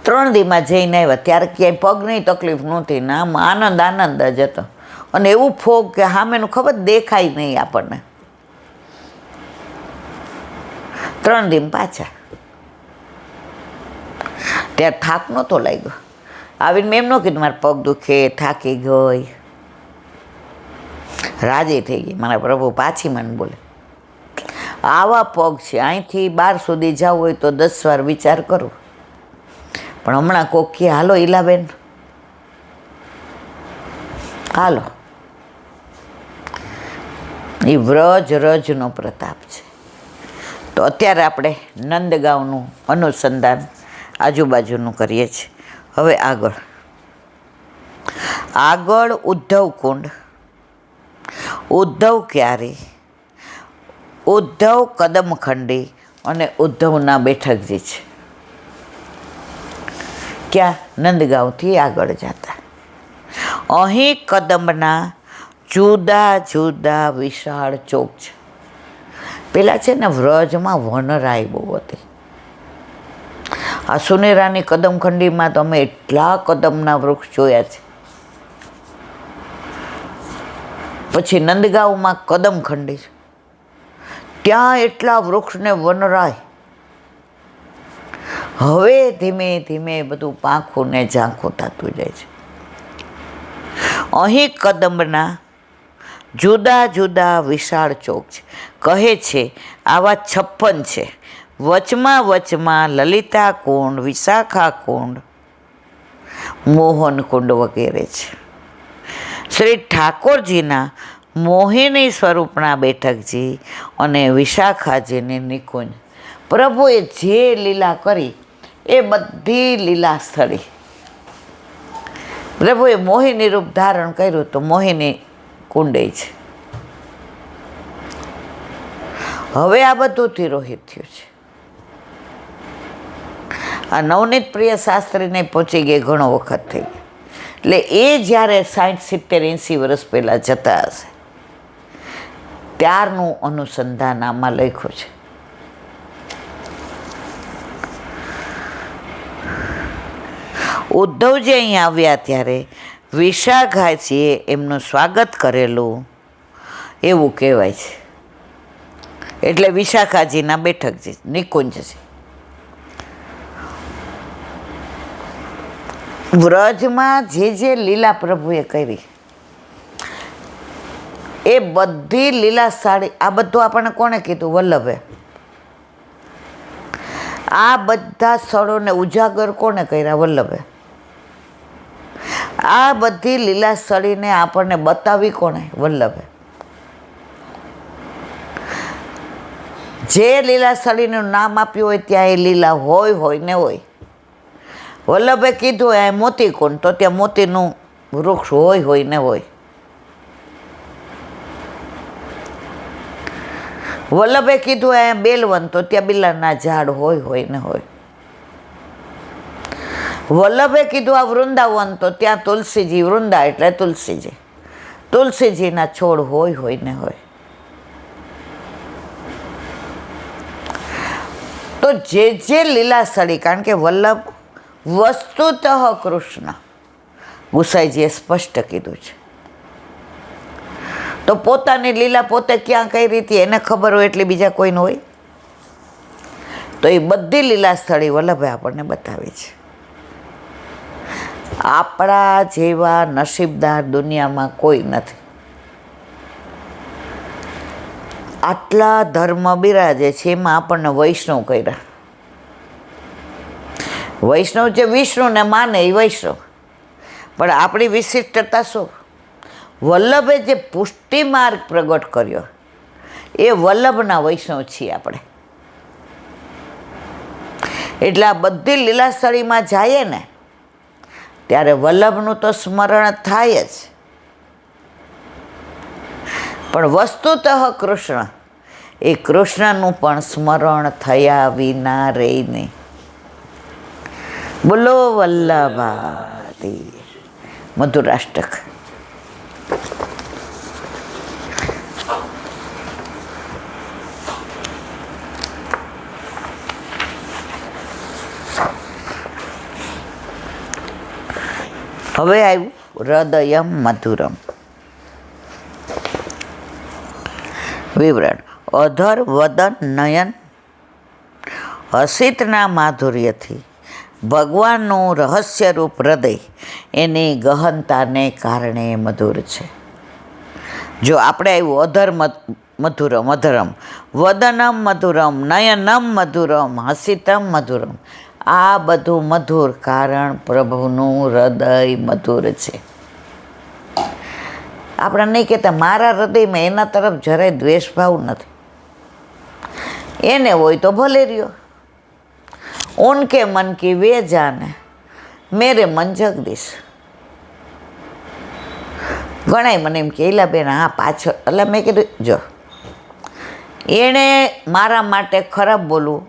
3 દીમાં જઈને આવ્યા ત્યારે ક્યાંય પગની તકલીફ નહોતી ને આમ આનંદ આનંદ જ હતો. અને એવું ફોગ કે સામેનું ખબર દેખાય નહીં આપણને. 3 દીમ પાછા. ત્યારે થાક નહોતો લાગ્યો. આવીને મેં એમ ન કીધું મારા પગ દુખે, થાકી ગઈ. રાજી થઈ ગઈ. મારા પ્રભુ પાછી મને બોલે, આવા પગ છે, અહીંથી 12 સુધી જવું હોય તો 10 વાર વિચાર કરો. પણ હમણાં કોક કે હાલો ઈલાબેન, હાલો. એ વ્રજનો પ્રતાપ છે. તો અત્યારે આપણે નંદગાંવનું અનુસંધાન આજુબાજુનું કરીએ છીએ. હવે આગળ ઉદ્ધવ કુંડ, ઉદ્ધવ ક્યારે, ઉદ્ધવ કદમખંડી અને ઉદ્ધવના બેઠકજી છે. ક્યાં? નંદગાંવથી આગળ જતા. અહીં કદમના જુદા જુદા વિશાળ ચોક છે. પેલા છે ને વ્રજમાં વનરાય બહુ હતી. આ સુનેરાની કદમખંડીમાં તો અમે એટલા કદમના વૃક્ષ જોયા છે. પછી નંદગાંવમાં કદમખંડી, ત્યાં એટલા વૃક્ષને વનરાય. હવે ધીમે ધીમે બધું પાંખું ને ઝાંખું થતું જાય છે. અહીં કદમના જુદા જુદા વિશાળ ચોક છે. કહે છે આવા 56 છે. વચમાં લલિતા કુંડ, વિશાખા કુંડ, મોહન કુંડ વગેરે છે. શ્રી ઠાકોરજીના મોહિની સ્વરૂપના બેઠકજી અને વિશાખાજીની નિકુંજ. પ્રભુએ જે લીલા કરી એ બધી લીલા સ્થળી. પ્રભુએ મોહિની રૂપ ધારણ કર્યું તો મોહિની કુંડે છે. હવે આ બધું તિરોહિત થયું છે. આ નવનીત પ્રિય શાસ્ત્રીને પહોંચી ગઈ ઘણો વખત થઈ ગયો. એટલે એ જ્યારે 60, 70, 80 વર્ષ પહેલાં જતા હશે ત્યારનું અનુસંધાન આમાં લખ્યું છે. ઉદ્ધવજી અહીં આવ્યા ત્યારે વિશાખાજીએ એમનું સ્વાગત કરેલું એવું કહેવાય છે. એટલે વિશાખાજીના બેઠકજી નિકુંજ છે. વ્રજમાં જે લીલા પ્રભુએ કરી એ બધી લીલા સાડી, આ બધું આપણને કોણે કીધું? વલ્લભે. આ બધા સ્થળોને ઉજાગર કોને કર્યા? વલ્લભે. આ બધી લીલા સ્થળીને આપણને બતાવી કોને? વલ્લભે. જે લીલા સ્થળીનું નામ આપ્યું હોય ત્યાં એ લીલા હોય ને હોય. વલ્લભે કીધું આ મોતી કુંડ, તો ત્યાં મોતીનું વૃક્ષ હોય ને હોય. વલ્લભે કીધું આ બેલવન, તો ત્યાં બિલાના ઝાડ હોય ને હોય. વલ્લભે કીધું આ વૃંદાવન, તો ત્યાં તુલસીજી, વૃંદા એટલે તુલસીજી, તુલસીજીના છોડ હોય ને હોય. તો જે લીલા સ્થળી, કારણ કે વલ્લભ વસ્તુતઃ કૃષ્ણ, ગુસાઈજીએ સ્પષ્ટ કીધું છે. તો પોતાની લીલા પોતે ક્યાં કઈ રીતે એને ખબર હોય એટલે બીજા કોઈને હોય? તો એ બધી લીલા સ્થળી વલ્લભે આપણને બતાવી છે. આપણા જેવા નસીબદાર દુનિયામાં કોઈ નથી. આટલા ધર્મ બિરાજે છે, એમાં આપણને વૈષ્ણવ કર્યા. વૈષ્ણવ જે વિષ્ણુને માને એ વૈષ્ણવ. પણ આપણી વિશિષ્ટતા શું? વલ્લભે જે પુષ્ટિ માર્ગ પ્રગટ કર્યો એ વલ્લભના વૈષ્ણવ છીએ આપણે. એટલે આ બધી લીલાસ્થળીમાં જઈએ ને ત્યારે વલ્લભનું તો સ્મરણ થાય જ, પણ વસ્તુતઃ કૃષ્ણ, એ કૃષ્ણનું પણ સ્મરણ થયા વિના રહી નહીં. બોલો વલ્લભાદી. મધુરાષ્ટક. હવે આવ્યું હૃદયમ મધુરમ. વિવરણ: અધર વદન નયન હસિતના માધુર્યથી ભગવાનનું રહસ્યરૂપ હૃદય એની ગહનતાને કારણે મધુર છે. જો આપણે આવ્યું અધર મધુરમ અધરમ, વદનમ મધુરમ, નયનમ મધુરમ, હસિતમ મધુરમ, આ બધું મધુર કારણ પ્રભુનું હૃદય મધુર છે. આપણે નહીં કહેતા મારા હૃદયમાં એના તરફ જરાય દ્વેષભાવ નથી. એને હોય તો ભલે રહ્યો. ઉનકે મન કી વે જાને, મેરે મન જગદીશ. ઘણાય મને એમ કે બેન હા પાછળ, એટલે મેં કીધું જો એણે મારા માટે ખરાબ બોલવું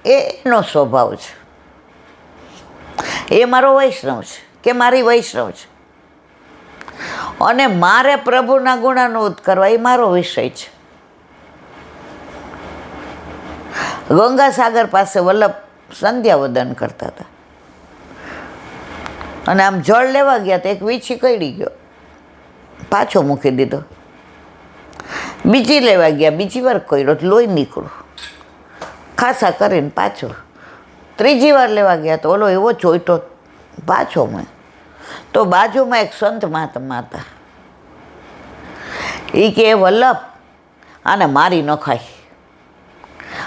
એનો સ્વભાવ છે. એ મારો વૈષ્ણવ છે કે મારી વૈષ્ણવ છે, અને મારે પ્રભુના ગુણાનુભૂત કરવા એ મારો વિષય છે. ગંગાસાગર પાસે વલ્લભ સંધ્યાવદન કરતા હતા અને આમ જળ લેવા ગયા તો એક વીછી કઈડી ગયો, પાછો મૂકી દીધો. બીજી લેવા ગયા, બીજી વાર કર્યો, લોહી નીકળ્યું ખાસા કરીને પાછો. ત્રીજી વાર લેવા ગયા તો ઓલો એવો ચોઈટો પાછો મેં. તો બાજુમાં એક સંત મહાત્મા હતા. એ કે વલ્લભ આને મારી ન ખાય,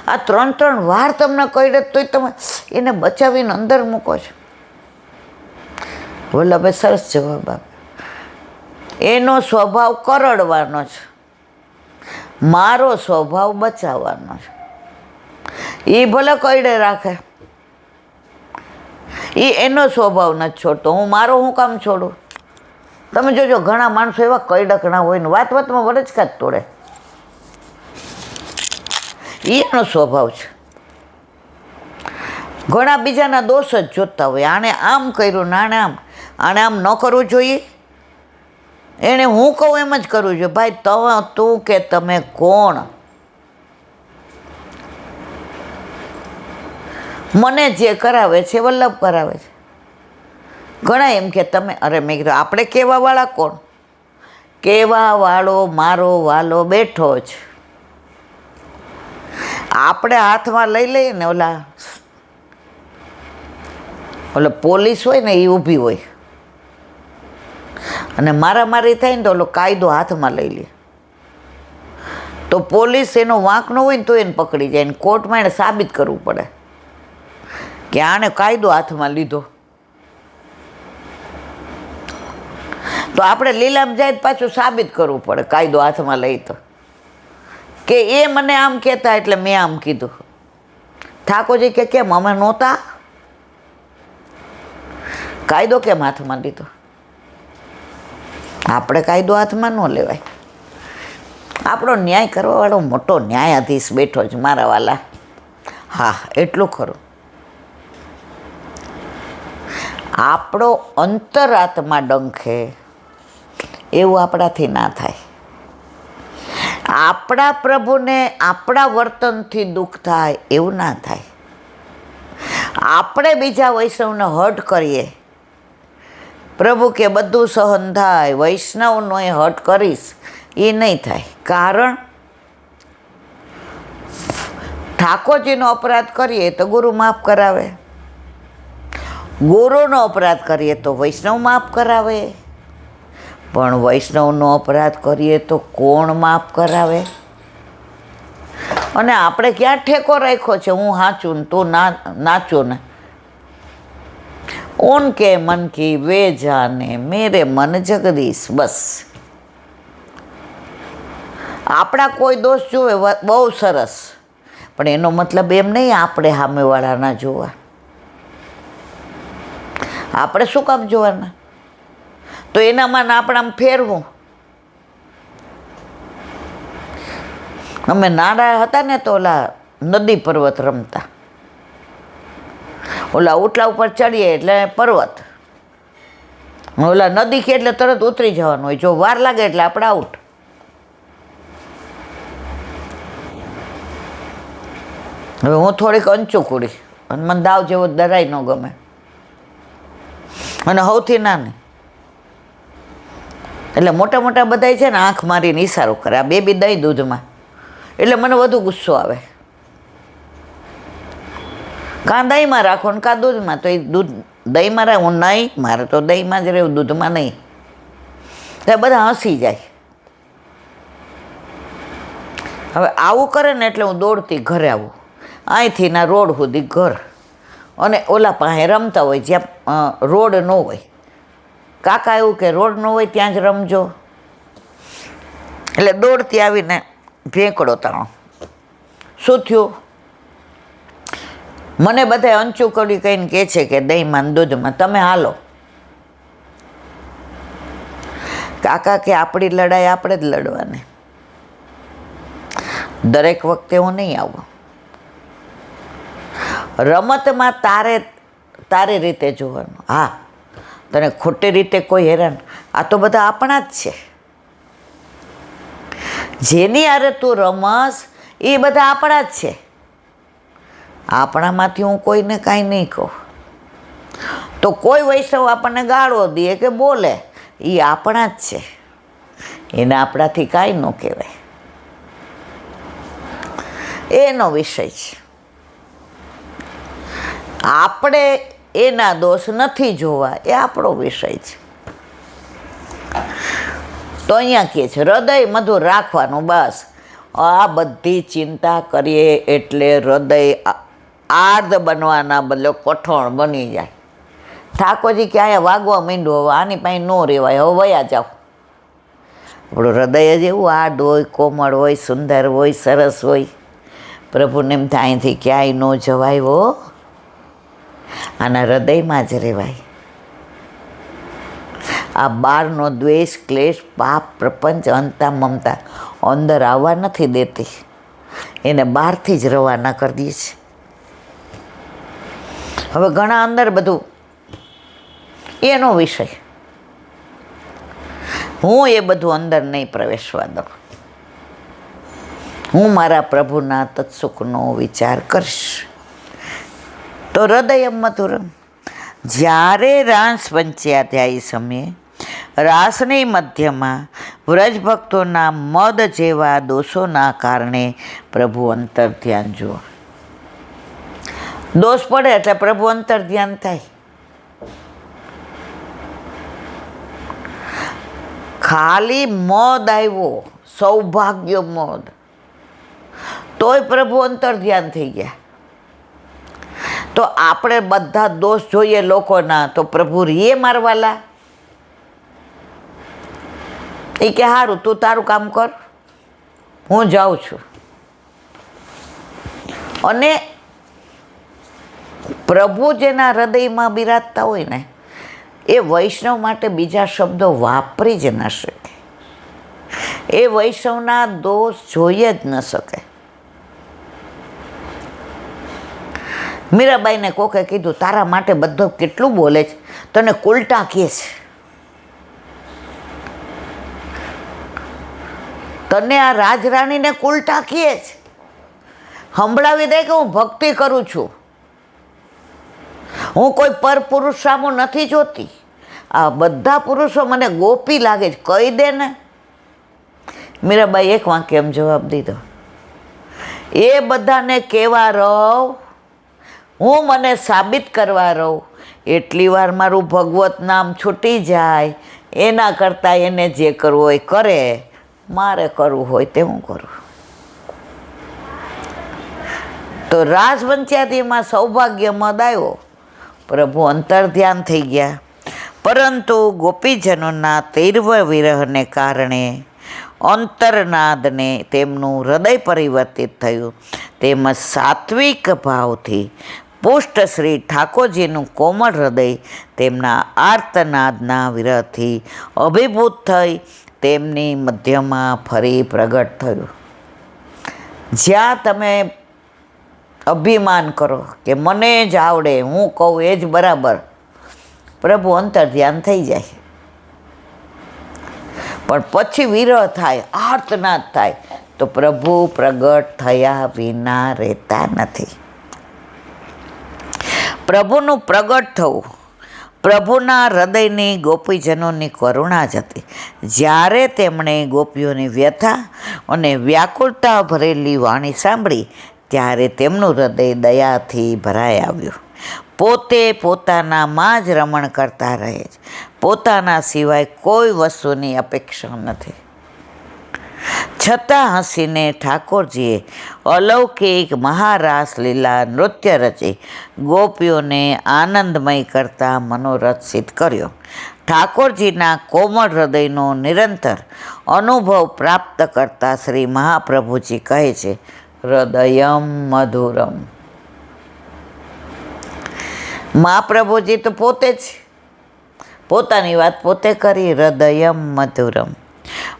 આ 3 વાર તમને કહી દે તોય તમે એને બચાવીને અંદર મૂકો છો. વલ્લભે સરસ જવાબ આપ્યો, એનો સ્વભાવ કરડવાનો છે, મારો સ્વભાવ બચાવવાનો છે. એ ભલે કઈડે રાખે, એ એનો સ્વભાવ નથી છોડતો, હું મારો હું કામ છોડું. તમે જોજો ઘણા માણસો એવા કઈડકણા હોય ને વાત વાતમાં વરજકા જ તોડે. એનો સ્વભાવ છે. ઘણા બીજાના દોષ જ જોતા હોય, આણે આમ કર્યું ને આણે આમ ન કરવું જોઈએ, એણે હું કહું એમ જ કરવું જોઈએ. ભાઈ તું કે તમે કોણ? મને જે કરાવે છે વલ્લભ કરાવે છે. ઘણા એમ કે તમે, અરે મેં કીધું આપણે કહેવા વાળા કોણ? કહેવા વાળો મારો વાલો બેઠો છે. આપણે હાથમાં લઈ લઈએ ને, ઓલા પોલીસ હોય ને એ ઊભી હોય અને મારામારી થાય ને તો ઓલો કાયદો હાથમાં લઈ લે, તો પોલીસ એનો વાંક ન હોય ને તો એને પકડી જાય ને કોર્ટમાં એને સાબિત કરવું પડે કે આણે કાયદો હાથમાં લીધો. તો આપણે લીલામ જાય પાછું સાબિત કરવું પડે કાયદો હાથમાં લઈ તો, કે એ મને આમ કહેતા એટલે મેં આમ કીધું. ઠાકોરજી કે કેમ અમે નહોતા? કાયદો કેમ હાથમાં લીધો? આપણે કાયદો હાથમાં ન લેવાય. આપણો ન્યાય કરવાવાળો મોટો ન્યાયાધીશ બેઠો છે મારા વાલા. હા એટલું ખરું. આપણો અંતરાત્મા ડંખે એવું આપણાથી ના થાય. આપણા પ્રભુને આપણા વર્તનથી દુઃખ થાય એવું ના થાય. આપણે બીજા વૈષ્ણવને હર્ટ કરીએ, પ્રભુ કે બધું સહન થાય, વૈષ્ણવનો એ હર્ટ કરીશ એ નહીં થાય. કારણ ઠાકોરજીનો અપરાધ કરીએ તો ગુરુ માફ કરાવે, ગુરુનો અપરાધ કરીએ તો વૈષ્ણવ માફ કરાવે, પણ વૈષ્ણવનો અપરાધ કરીએ તો કોણ માફ કરાવે? અને આપણે ક્યાં ઠેકો રાખ્યો છે હું હાચું ને તું નાચું ને? ઉનકે મન કી વે જાને, મેરે મન જગદીશ. બસ આપણા કોઈ દોષ જોવે બહુ સરસ, પણ એનો મતલબ એમ નહીં આપણે સામેવાળાના જોવા. આપણે શું કામ જોવાના? તો એનામાં આપણામાં ફેરવું. અમે નાના હતા ને તો ઓલા નદી પર્વત રમતા. ઓલા ઉટલા ઉપર ચડીએ એટલે પર્વત, ઓલા નદી કે એટલે તરત ઉતરી જવાનું હોય, જો વાર લાગે એટલે આપણે આઉટ. હવે હું થોડીક અંચું કુડી અને મને દાવ જેવો દરાય ન ગમે, અને સૌથી નાની એટલે મોટા મોટા બધાય છે ને આંખ મારીને ઈશારો કરે, આ બેબી દહીં દૂધમાં, એટલે મને વધુ ગુસ્સો આવે. કાં દહીંમાં રાખો ને કાં દૂધમાં, તો એ દૂધ દહીંમાં રહે, હું નહીં, મારે તો દહીંમાં જ રહેવું, દૂધમાં નહીં. એટલે બધા હસી જાય. હવે આવું કરે ને એટલે હું દોડતી ઘરે આવું, અહીંથી ના રોડ સુધી ઘર, અને ઓલા પાસે રમતા હોય જ્યાં રોડ ન હોય. કાકા એવું કે રોડ ન હોય ત્યાં જ રમજો. એટલે દોડતી આવીને ભેંકડો તાણો. શું થયું? મને બધા અંચું કરી કહીને કહે છે કે દહીંમાં દૂધમાં તમે હાલો. કાકા કે આપણી લડાઈ આપણે જ લડવાની, દરેક વખતે હું નહીં આવું. રમતમાં તારી રીતે જોવાનું. હા, તને ખોટી રીતે કોઈ હેરાન, આ તો બધા આપણા જ છે. જેની હારે તું રમસ એ બધા આપણા જ છે. આપણામાંથી હું કોઈને કાંઈ નહીં કહું. તો કોઈ વૈષ્ણવ આપણને ગાળો દે કે બોલે, એ આપણા જ છે, એને આપણાથી કાંઈ ન કહેવાય. એનો વિષય છે. આપણે એના દોષ નથી જોવા, એ આપણો વિષય છે. તો અહીંયા કહે છે હૃદય મધુર રાખવાનું. બસ આ બધી ચિંતા કરીએ એટલે હૃદય આર્ધ બનવાના બદલે કઠણ બની જાય. ઠાકોરજી કે અહીંયા વાગવા માંડ્યું, હવે આની પાસે ન રહેવાય, હવે વયા જાઓ. આપણું હૃદય જ એવું આડ હોય, કોમળ હોય, સુંદર હોય, સરસ હોય. પ્રભુને એમ થાય અહીંથી ક્યાંય ન જવાય હો, આના હૃદયમાં જ રહેવાય. આ બહારનો દ્વેષ, ક્લેશ, પાપ, પ્રપંચ, અંતા મમતા અંદર આવવા નથી દેતી, એને બહારથી જ રવાના કરી દે છે. હવે ઘણા અંદર બધું એનો વિષય, હું એ બધું અંદર નહીં પ્રવેશવા દઉં. હું મારા પ્રભુના તત્સુખનો વિચાર કરીશ. તો હૃદય મધુરમ. જ્યારે રાસ પંચ્યા થાય એ સમયે રાસની મધ્યમાં વ્રજભક્તોના મદ જેવા દોષોના કારણે પ્રભુ અંતર ધ્યાન જુઓ. દોષ પડે એટલે પ્રભુ અંતર ધ્યાન થાય. ખાલી મદ આવ્યો, સૌભાગ્ય મદ, તોય પ્રભુ અંતર ધ્યાન થઈ ગયા. તો આપણે બધા દોષ જોઈએ લોકોના, તો પ્રભુ રીએ મારવાલા. એ કે સારું તું તારું કામ કર, હું જાઉં છું. અને પ્રભુ જેના હૃદયમાં બિરાજતા હોય ને, એ વૈષ્ણવ માટે બીજા શબ્દો વાપરી જ ન શકે. એ વૈષ્ણવના દોષ જોઈ જ ન શકે. મીરાબાઈને કોકે કીધું તારા માટે બધો કેટલું બોલે છે, તને કુલટા કહે છે. તને આ રાજરાણીને કુલટા કહે છે. સંભળાવી દે કે હું ભક્તિ કરું છું, હું કોઈ પર પુરુષ સામું નથી જોતી. આ બધા પુરુષો મને ગોપી લાગે છે, કહી દે ને. મીરાબાઈ એક વાક્ય એમ જવાબ દીધો, એ બધાને કહેવા રહું, હું મને સાબિત કરવા રહું, એટલી વાર મારું ભગવત નામ છૂટી જાય. એના કરતાં એને જે કરવું હોય કરે, મારે કરવું હોય તે હું કરું. તો રાસ પંચાયતીમાં સૌભાગ્ય મદ આવ્યો, પ્રભુ અંતર ધ્યાન થઈ ગયા. પરંતુ ગોપીજનોના તીવ્ર વિરહને કારણે અંતરનાદને તેમનું હૃદય પરિવર્તિત થયું. તેમજ સાત્વિક ભાવથી પુષ્ટ શ્રી ઠાકોરજીનું કોમળ હૃદય તેમના આર્તનાદના વિરહથી અભિભૂત થઈ તેમની મધ્યમાં ફરી પ્રગટ થયું. જ્યાં તમે અભિમાન કરો કે મને જ આવડે, હું કહું એ જ બરાબર, પ્રભુ અંતર ધ્યાન થઈ જાય. પણ પછી વિરહ થાય, આર્તનાદ થાય, તો પ્રભુ પ્રગટ થયા વિના રહેતા નથી. પ્રભુનું પ્રગટ થવું પ્રભુના હૃદયની ગોપીજનોની કરુણા જ હતી. જ્યારે તેમણે ગોપીઓની વ્યથા અને વ્યાકુળતા ભરેલી વાણી સાંભળી ત્યારે તેમનું હૃદય દયાથી ભરાઈ આવ્યું. પોતે પોતાનામાં જ રમણ કરતા રહે છે. પોતાના સિવાય કોઈ વસ્તુની અપેક્ષા નથી. છતાં હસીને ઠાકોરજીએ અલૌકિક મહારાસ લીલા નૃત્ય રચી ગોપીઓને આનંદમય કરતા મનોરથ સિદ્ધ કર્યો. ઠાકોરજીના કોમળ હૃદયનો નિરંતર અનુભવ પ્રાપ્ત કરતા શ્રી મહાપ્રભુજી કહે છે, હૃદયમ મધુરમ. મહાપ્રભુજી તો પોતે જ પોતાની વાત પોતે કરી, હૃદયમ મધુરમ.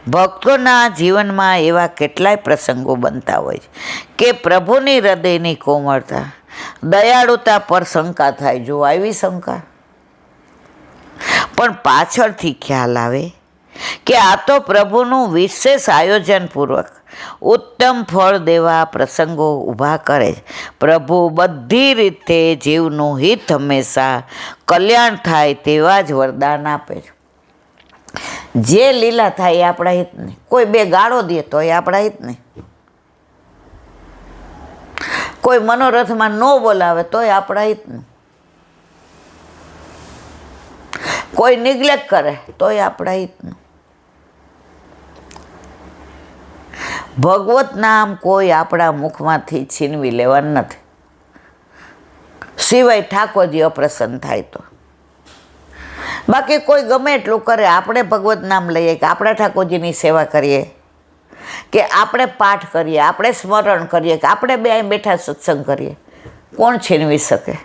ભક્તોના જીવનમાં એવા કેટલાય પ્રસંગો બનતા હોય છે કે પ્રભુની હૃદયની કોમળતા, દયાળુતા પર શંકા થાય. જો આવી શંકા પણ પાછળથી ખ્યાલ આવે કે આ તો પ્રભુનું વિશેષ આયોજનપૂર્વક ઉત્તમ ફળ દેવા પ્રસંગો ઊભા કરે. પ્રભુ બધી રીતે જીવનું હિત હંમેશા કલ્યાણ થાય તેવા જ વરદાન આપે છે. જે લીલા થાય એ આપણા હિતને. કોઈ બે ગાળો દે તો એ આપણા હિતને. કોઈ મનોરથમાં ન બોલાવે તો એ આપણા હિતનું. કોઈ નિગ્લેક્ટ કરે તો એ આપણા હિતનું. ભગવત નામ કોઈ આપણા મુખમાંથી છીનવી લેવાનું નથી, સિવાય ઠાકોરજી અપ્રસન્ન થાય તો. બાકી કોઈ ગમે એટલું કરે, આપણે ભગવત નામ લઈએ કે આપણે ઠાકોરજીની સેવા કરીએ કે આપણે પાઠ કરીએ, આપણે સ્મરણ કરીએ કે આપણે બે અહીં બેઠા સત્સંગ કરીએ, કોણ છીનવી શકે?